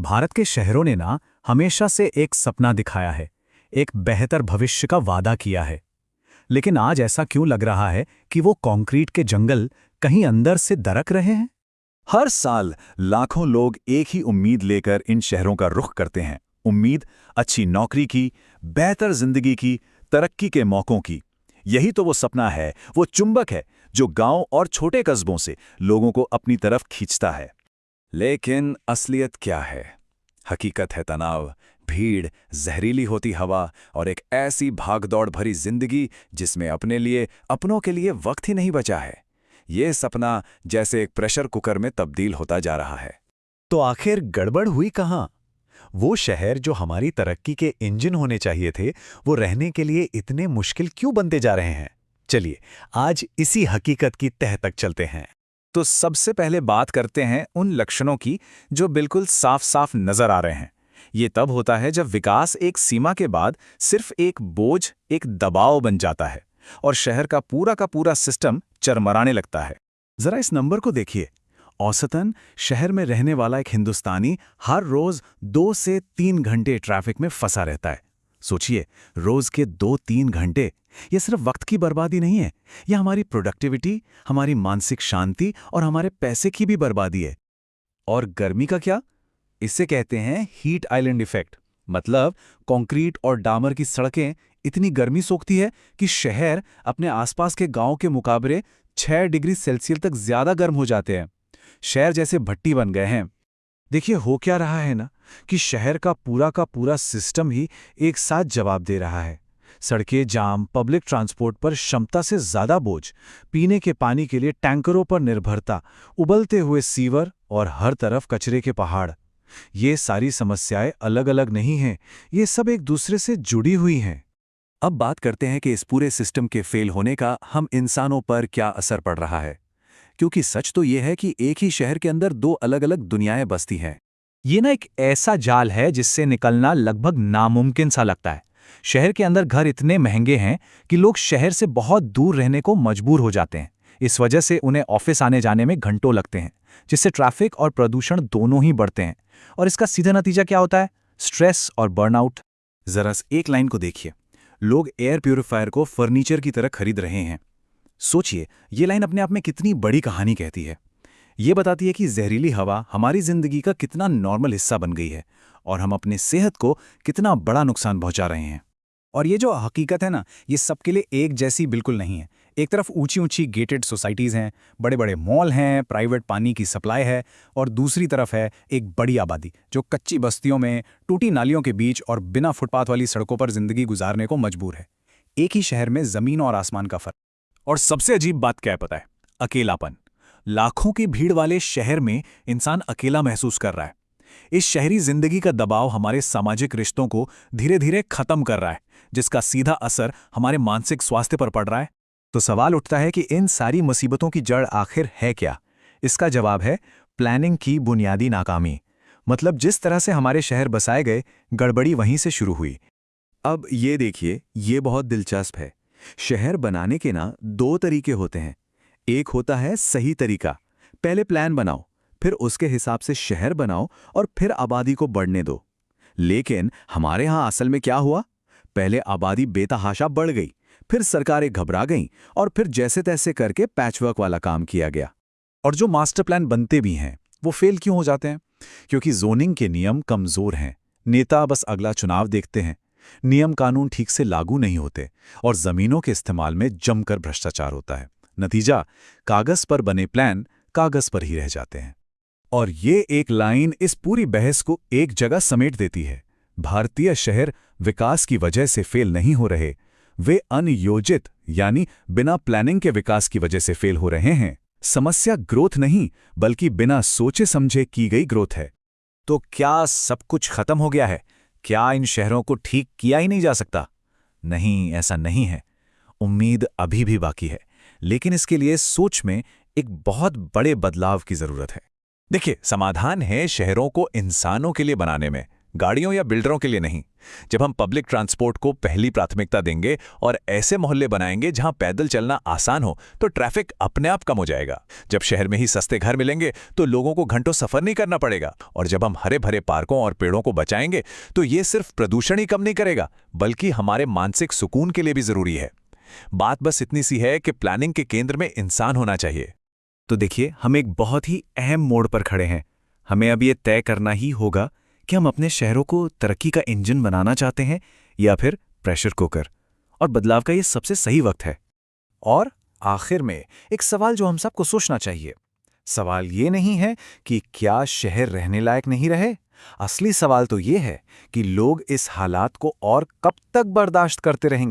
भारत के शहरों ने ना हमेशा से एक सपना दिखाया है, एक बेहतर भविष्य का वादा किया है। लेकिन आज ऐसा क्यों लग रहा है कि वो कंक्रीट के जंगल कहीं अंदर से दरक रहे हैं? हर साल लाखों लोग एक ही उम्मीद लेकर इन शहरों का रुख करते हैं। उम्मीद अच्छी नौकरी की, बेहतर जिंदगी की, तरक्की के मौकों की। यही तो वो सपना है, वो चुंबक है जो गांव और छोटे कस्बों से लोगों को अपनी तरफ खींचता है। लेकिन असलियत क्या है? हकीकत है तनाव, भीड़, जहरीली होती हवा और एक ऐसी भागदौड़ भरी जिंदगी जिसमें अपने लिए, अपनों के लिए वक्त ही नहीं बचा है। ये सपना जैसे एक प्रेशर कुकर में तब्दील होता जा रहा है। तो आखिर गड़बड़ हुई कहाँ? वो शहर जो हमारी तरक्की के इंजन होने चाहिए थे, वो रहने के लिए इतने मुश्किल क्यों बनते जा रहे हैं? चलिए, आज इसी हकीकत की तह तक चलते हैं। तो सबसे पहले बात करते हैं उन लक्षणों की जो बिल्कुल साफ साफ नजर आ रहे हैं। ये तब होता है जब विकास एक सीमा के बाद सिर्फ एक बोझ, एक दबाव बन जाता है और शहर का पूरा सिस्टम चरमराने लगता है। जरा इस नंबर को देखिए। औसतन शहर में रहने वाला एक हिंदुस्तानी हर रोज 2 से 3 घंटे ट्रैफिक में फंसा रहता है। सोचिए, रोज के 2-3 घंटे। ये सिर्फ वक्त की बर्बादी नहीं है, यह हमारी प्रोडक्टिविटी, हमारी मानसिक शांति और हमारे पैसे की भी बर्बादी है। और गर्मी का क्या? इसे कहते हैं हीट आइलैंड इफेक्ट। मतलब कंक्रीट और डामर की सड़कें इतनी गर्मी सोखती है कि शहर अपने आसपास के गांव के मुकाबले 6 डिग्री सेल्सियस तक ज्यादा गर्म हो जाते हैं। शहर जैसे भट्टी बन गए हैं। देखिए, हो क्या रहा है ना कि शहर का पूरा सिस्टम ही एक साथ जवाब दे रहा है। सड़कें जाम, पब्लिक ट्रांसपोर्ट पर क्षमता से ज्यादा बोझ, पीने के पानी के लिए टैंकरों पर निर्भरता, उबलते हुए सीवर और हर तरफ कचरे के पहाड़। ये सारी समस्याएं अलग अलग नहीं हैं, ये सब एक दूसरे से जुड़ी हुई हैं। अब बात करते हैं कि इस पूरे सिस्टम के फेल होने का हम इंसानों पर क्या असर पड़ रहा है। क्योंकि सच तो यह है कि एक ही शहर के अंदर 2 अलग-अलग दुनियाएं बसती हैं। ये ना एक ऐसा जाल है जिससे निकलना लगभग नामुमकिन सा लगता है। शहर के अंदर घर इतने महंगे हैं कि लोग शहर से बहुत दूर रहने को मजबूर हो जाते हैं। इस वजह से उन्हें ऑफिस आने जाने में घंटों लगते हैं, जिससे ट्रैफिक और प्रदूषण दोनों ही बढ़ते हैं। और इसका सीधा नतीजा क्या होता है? स्ट्रेस और बर्नआउट। जरा एक लाइन को देखिए। लोग एयर प्यूरिफायर को फर्नीचर की तरह खरीद रहे हैं। सोचिए, ये लाइन अपने आप में कितनी बड़ी कहानी कहती है। ये बताती है कि जहरीली हवा हमारी जिंदगी का कितना नॉर्मल हिस्सा बन गई है और हम अपने सेहत को कितना बड़ा नुकसान पहुंचा रहे हैं। और ये जो हकीकत है ना, ये सबके लिए एक जैसी बिल्कुल नहीं है। एक तरफ ऊंची ऊंची गेटेड सोसाइटीज़ हैं, बड़े बड़े मॉल हैं, प्राइवेट पानी की सप्लाई है, और दूसरी तरफ है एक बड़ी आबादी जो कच्ची बस्तियों में, टूटी नालियों के बीच और बिना फुटपाथ वाली सड़कों पर जिंदगी गुजारने को मजबूर है। एक ही शहर में ज़मीन और आसमान का फर्क। और सबसे अजीब बात क्या है पता है? अकेलापन। लाखों की भीड़ वाले शहर में इंसान अकेला महसूस कर रहा है। इस शहरी जिंदगी का दबाव हमारे सामाजिक रिश्तों को धीरे धीरे खत्म कर रहा है, जिसका सीधा असर हमारे मानसिक स्वास्थ्य पर पड़ रहा है। तो सवाल उठता है कि इन सारी मुसीबतों की जड़ आखिर है क्या? इसका जवाब है प्लानिंग की बुनियादी नाकामी। मतलब जिस तरह से हमारे शहर बसाए गए, गड़बड़ी वहीं से शुरू हुई। अब ये देखिए, ये बहुत दिलचस्प है। शहर बनाने के ना 2 तरीके होते हैं। एक होता है सही तरीका, पहले प्लान बनाओ, फिर उसके हिसाब से शहर बनाओ और फिर आबादी को बढ़ने दो। लेकिन हमारे यहाँ असल में क्या हुआ? पहले आबादी बेतहाशा बढ़ गई, फिर सरकारें घबरा गईं और फिर जैसे तैसे करके पैचवर्क वाला काम किया गया। और जो मास्टर प्लान बनते भी हैं, वो फेल क्यों हो जाते हैं? क्योंकि जोनिंग के नियम कमजोर हैं। नेता बस अगला चुनाव देखते हैं, नियम कानून ठीक से लागू नहीं होते और जमीनों के इस्तेमाल में जमकर भ्रष्टाचार होता है। नतीजा, कागज पर बने प्लान कागज पर ही रह जाते हैं। और ये एक लाइन इस पूरी बहस को एक जगह समेट देती है। भारतीय शहर विकास की वजह से फेल नहीं हो रहे, वे अनियोजित यानी बिना प्लानिंग के विकास की वजह से फेल हो रहे हैं। समस्या ग्रोथ नहीं, बल्कि बिना सोचे समझे की गई ग्रोथ है। तो क्या सब कुछ खत्म हो गया है? क्या इन शहरों को ठीक किया ही नहीं जा सकता? नहीं, ऐसा नहीं है। उम्मीद अभी भी बाकी है, लेकिन इसके लिए सोच में एक बहुत बड़े बदलाव की जरूरत है। देखिए, समाधान है शहरों को इंसानों के लिए बनाने में, गाड़ियों या बिल्डरों के लिए नहीं। जब हम पब्लिक ट्रांसपोर्ट को पहली प्राथमिकता देंगे और ऐसे मोहल्ले बनाएंगे जहां पैदल चलना आसान हो, तो ट्रैफिक अपने आप कम हो जाएगा। जब शहर में ही सस्ते घर मिलेंगे तो लोगों को घंटों सफर नहीं करना पड़ेगा। और जब हम हरे भरे पार्कों और पेड़ों को बचाएंगे तो ये सिर्फ प्रदूषण ही कम नहीं करेगा, बल्कि हमारे मानसिक सुकून के लिए भी जरूरी है। बात बस इतनी सी है कि प्लानिंग के केंद्र में इंसान होना चाहिए। तो देखिए, हम एक बहुत ही अहम मोड़ पर खड़े हैं। हमें अब ये तय करना ही होगा कि हम अपने शहरों को तरक्की का इंजन बनाना चाहते हैं या फिर प्रेशर कुकर। और बदलाव का ये सबसे सही वक्त है। और आखिर में एक सवाल जो हम सबको सोचना चाहिए। सवाल ये नहीं है कि क्या शहर रहने लायक नहीं रहे। असली सवाल तो ये है कि लोग इस हालात को और कब तक बर्दाश्त करते रहेंगे।